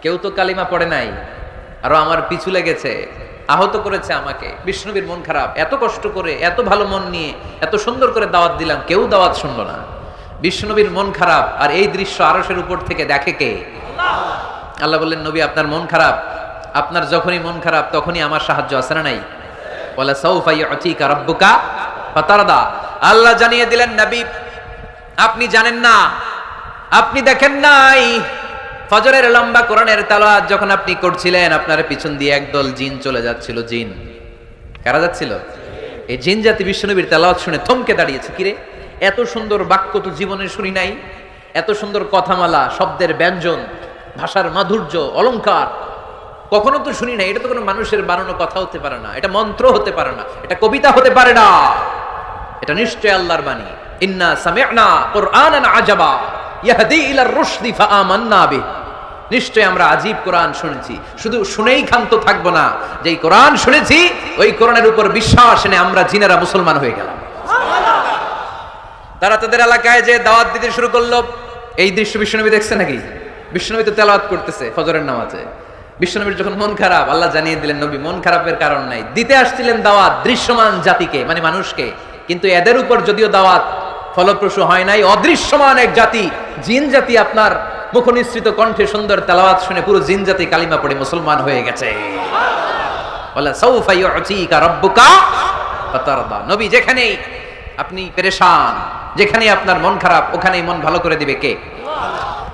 Speaker 1: কেউ তো কালিমা পড়ে নাই, আরো আমার পিছু লেগেছে, আহত করেছে আমাকে। বিশ্বনবীর মন খারাপ। এত কষ্ট করে, এত ভালো মন নিয়ে, এত সুন্দর করে দাওয়াত দিলাম, কেউ দাওয়াত শুনলো না। বিশ্বনবীর মন খারাপ, আর এই দৃশ্য আরশের উপর থেকে দেখে কে? আল্লাহ বললেন, নবী আপনার মন খারাপ, আপনার যখনই মন খারাপ তখনই আমার সাহায্য আছে না নাই? ওয়ালা সাউফা ইউতিকা রাব্বুকা ফাতারদা। আল্লাহ জানিয়ে দিলেন, নবী আপনি জানেন না, আপনি দেখেন নাই, ফজরের লম্বা কোরআনের তেলাওয়াত যখন আপনি করছিলেন, আপনার পিছন দিয়ে একদল জিন চলে যাচ্ছিল। জিন কারা যাচ্ছিল? এই জিন জাতি বিশ্বনবীর তেলাওয়াত শুনে থমকে দাঁড়িয়েছে। কিরে, এত সুন্দর বাক্য তো জীবনে শুনি নাই, এত সুন্দর কথামালা, শব্দের ব্যঞ্জন, ভাষার মাধুর্য, অলংকার কখনো তো শুনি নাই। এটা তো কোনো মানুষের বানানো কথা হতে পারে না, এটা মন্ত্র হতে পারে না, এটা কবিতা হতে পারে না, এটা নিশ্চয় আল্লাহর বাণী। ইন্না সামি'না কুরআনান আজাবা ইয়াহদি ইলার রুশদি ফাআমান্না বিহি। নিশ্চয় আমরা আজীব কোরআন শুনেছি, শুধু শুনেই ক্ষান্ত থাকবো না, যেই কোরআন শুনেছি ওই কোরআনের উপর বিশ্বাস এনে আমরা জিনেরা মুসলমান হয়ে গেলাম। তারা তাদের এলাকায় যে দাওয়াত দিতে শুরু করলো। এই দৃশ্য বিশ্বনবী দেখছে নাকি? বিশ্বনবী তো তেলাওয়াত করতেছে ফজরের নামাজে। বিশ্বনবীর যখন মন খারাপ, আল্লাহ জানিয়ে দিলেন নবী মন খারাপের কারণ নাই, দিতে আসছিলেন দাওয়াত দৃশ্যমান জাতিকে, মানে মানুষকে, কিন্তু এদের উপর যদিও দাওয়াত ফলপ্রসূ হয় নাই, অদৃশ্যমান এক জাতি জিন জাতি আপনার মুখনিসৃত কণ্ঠে সুন্দর তেলাওয়াত শুনে পুরো জিন জাতি কালিমা পড়ে মুসলমান হয়ে গেছে। ওয়ালা সাউফা ইউতিকা রাব্বুকা ফাতারদা। নবী যেখানেই আপনি পেরেশান, যেখানেই আপনার মন খারাপ, ওখানেই মন ভালো করে দিবে কে?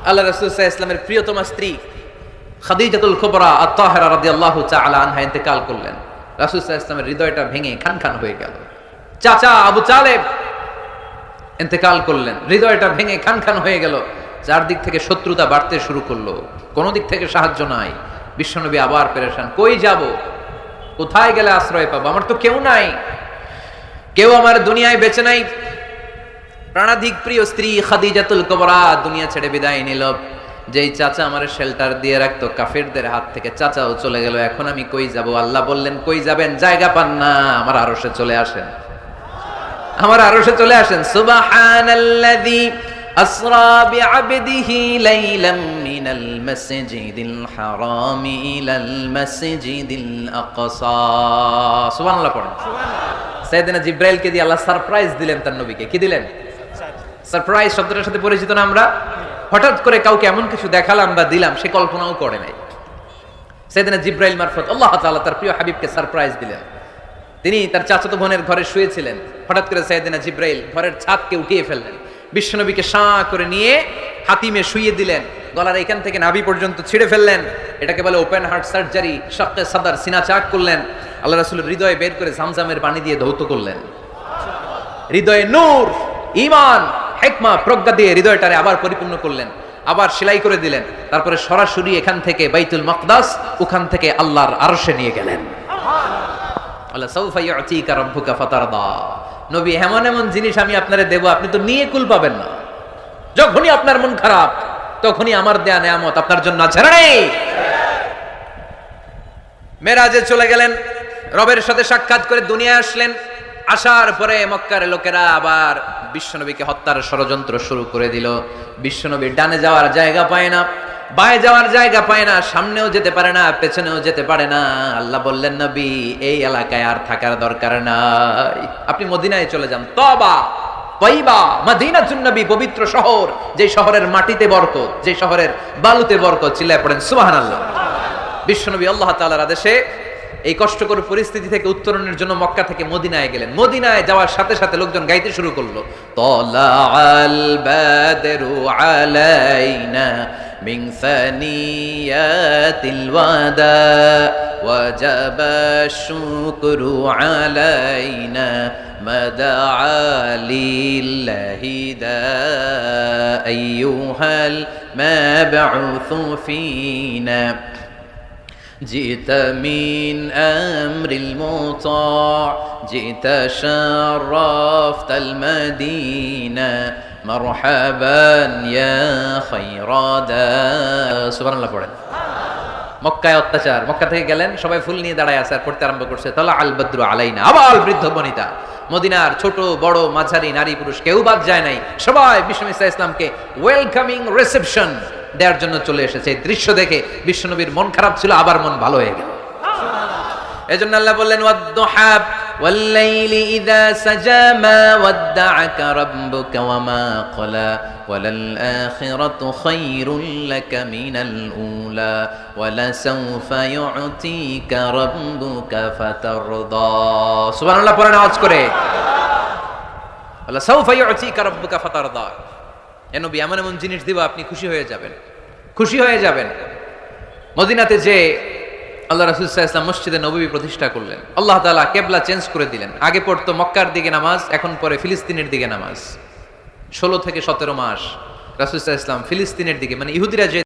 Speaker 1: আল্লাহ রাসূল সাল্লাল্লাহু আলাইহি ওয়াসাল্লামের প্রিয়তমা স্ত্রী খাদিজাতুল কুবরা আত-তাহেরা রাদিয়াল্লাহু তাআলা আনহা ইন্তেকাল করলেন। রাসূল সাল্লাল্লাহু আলাইহি ওয়াসাল্লামের হৃদয়টা ভেঙে খানখান হয়ে গেল। চাচা আবু তালেব ইন্তেকাল করলেন, হৃদয়টা ভেঙে খানখান হয়ে গেল। চারদিক থেকে শত্রুতা বাড়তে শুরু করলো, কোনো দিক থেকে সাহায্য নাই। বিশ্বনবী আবার পেরেশান, কই যাব, কোথায় গেলে আশ্রয় পাবো? আমার তো কেউ নাই, কেউ আমার দুনিয়ায় বেঁচে নাই। প্রাণাধিক প্রিয় স্ত্রী খাদিজাতুল কুবরা দুনিয়া ছেড়ে বিদায় নিল। যেই চাচা আমার শেল্টার দিয়ে রাখতো কাফেরদের হাত থেকে, চাচাও চলে গেল। এখন আমি কই যাব? আল্লাহ বললেন কই যাবেন? জায়গা পান না, আমার আরশে চলে আসেন, আমার আরশে চলে আসেন। সুবহানাল্লাযী আসরা বিআবদিহি লাইলাম মিনাল মাসজিদিল হারামি ইলাল মাসজিদিল আকসা। সুবহানাল্লাহ পড়েন। সাইয়েদনা জিবরাইলকে দিয়ে আল্লাহ সারপ্রাইজ দিলেন তার নবীকে। কি দিলেন? সারপ্রাইজ শব্দটার সাথে পরিচিত না আমরা? হঠাৎ করে কাউকে এমন কিছু দেখালাম বা দিলাম সে কল্পনাও করে নাই। সাইয়েদনা জিবরাইল মারফত আল্লাহ তাআলা তার প্রিয় হাবিবকে সারপ্রাইজ দিলেন। তিনি তার চাচাতো বোনের ঘরে শুয়েছিলেন, হঠাৎ করে সাইয়েদনা জিবরাইল ঘরের ছাদকে উঠিয়ে ফেললেন, বিশ্বনবীকে শাঁ করে নিয়ে হাতিমে শুইয়ে দিলেন, গলার এখান থেকে নাভি পর্যন্ত ছিঁড়ে ফেললেন। এটাকে বলে ওপেন হার্ট সার্জারি। শাক্কে সাদার, সিনা চাক করলেন। আল্লাহ রাসূলের হৃদয়ে বের করে জামজামের পানি দিয়ে ধৌত করলেন। হৃদয়ে নূর, ঈমান, হিকমা, প্রজ্ঞা দিয়ে হৃদয়টারে আবার পরিপূর্ণ করলেন, আবার সেলাই করে দিলেন। তারপরে সরাসরি এখান থেকে বাইতুল মাকদাস, ওখান থেকে আল্লাহর আরশে নিয়ে গেলেন। আল্লাহ সাউফা ইউতিকা রাব্বুকা ফাতারদা। নবী এমন এমন জিনিস আমি আপনারে দেব, আপনি তো নিয়ে কুল পাবেন না। যখনই আপনার মন খারাপ, তখনই আমার দেয়া নেয়ামত আপনার জন্য আছে না নেই? মেরাজে চলে গেলেন, রবের সাথে সাক্ষাৎ করে দুনিয়ায় আসলেন। আসার পরে মক্কার লোকেরা আবার বিশ্বনবীকে হত্যার ষড়যন্ত্র শুরু করে দিল। বিশ্বনবী ডানে যাওয়ার জায়গা পায় না, বায়ে যাওয়ার জায়গা পায় না, সামনেও যেতে পারে না, পেছনেও যেতে পারে না। আল্লাহ বললেন নবী এই এলাকায় আর থাকার দরকার নাই, আপনি মদিনায় চলে যান। তওবা তয়বা মদিনাতুন নবী, পবিত্র শহর, যে শহরের মাটিতে বরকত, যে শহরের বালুতে বরকত। চিল্লায় পড়েন সুবহানাল্লাহ। বিশ্বনবী আল্লাহ তাআলার আদেশে এই কষ্টকর পরিস্থিতি থেকে উত্তরণের জন্য মক্কা থেকে মদিনায় গেলেন। মদিনায় যাওয়ার সাথে সাথে লোকজন গাইতে শুরু করলো, তালাআল বাদরু আলাইনা মিন সানিয়াতিল ওয়াদা ওয়াজাবা শুকরু আলাইনা মাদআ লিল্লাহি দা আইয়ুহাল মাবউসু ফিনা جئت من أمر المطاع جئت شرفت المدينة مرحبا يا خير داء سبحان الله পড়েন। মক্কায় অত্যাচার, মক্কা থেকে গেলেন, সবাই ফুল নিয়ে দাঁড়ায় আছে আর পড়তে আরম্ভ করছে তালা আল বদরু আলাইনা। আবার বৃদ্ধ বনিতা, মদিনার ছোট বড় মাঝারি নারী পুরুষ কেউ বাদ যায় নাই, সবাই বিশ্বনবী সাল্লাল্লাহু আলাইহি ওয়াসাল্লামকে ওয়েলকামিং রিসেপশন দেওয়ার জন্য চলে এসেছে। এই দৃশ্য দেখে বিশ্বনবীর মন খারাপ ছিল, আবার মন ভালো হয়ে গেল। এজন্য আল্লাহ বললেন ওয়াদ-দুহা ওয়াল-লাইলি ইযা সাজা মা ওয়াদ্দা'আকা রাব্বুকা ওয়া মা ক্বালা ওয়ালাল আখিরাতু খায়রুল লাকা মিনাল উলা ওয়ালা সাওফা ইউ'তিকা রাব্বুকা ফাতারদা। সুবহানাল্লাহ পড়েন আওয়াজ করে, ওয়ালা সাওফা ইউ'তিকা রাব্বুকা ফাতারদা। এ নবী এমন এমন জিনিস দিব আপনি খুশি হয়ে যাবেন, খুশি হয়ে যাবেন। মদিনাতে যে আল্লাহ রাসূল সাল্লাল্লাহু আলাইহি ওয়াসাল্লাম মসজিদে নববী প্রতিষ্ঠা করলেন, আল্লাহ তাআলা কিবলা চেঞ্জ করে দিলেন। আগে পড়তো মক্কার দিকে নামাজ, এখন পড়ে ফিলিস্তিনের দিকে নামাজ। 16 থেকে 17 মাস রাসূল সাল্লাল্লাহু আলাইহি ওয়াসাল্লাম ফিলিস্তিনের দিকে, মানে ইহুদিরা যে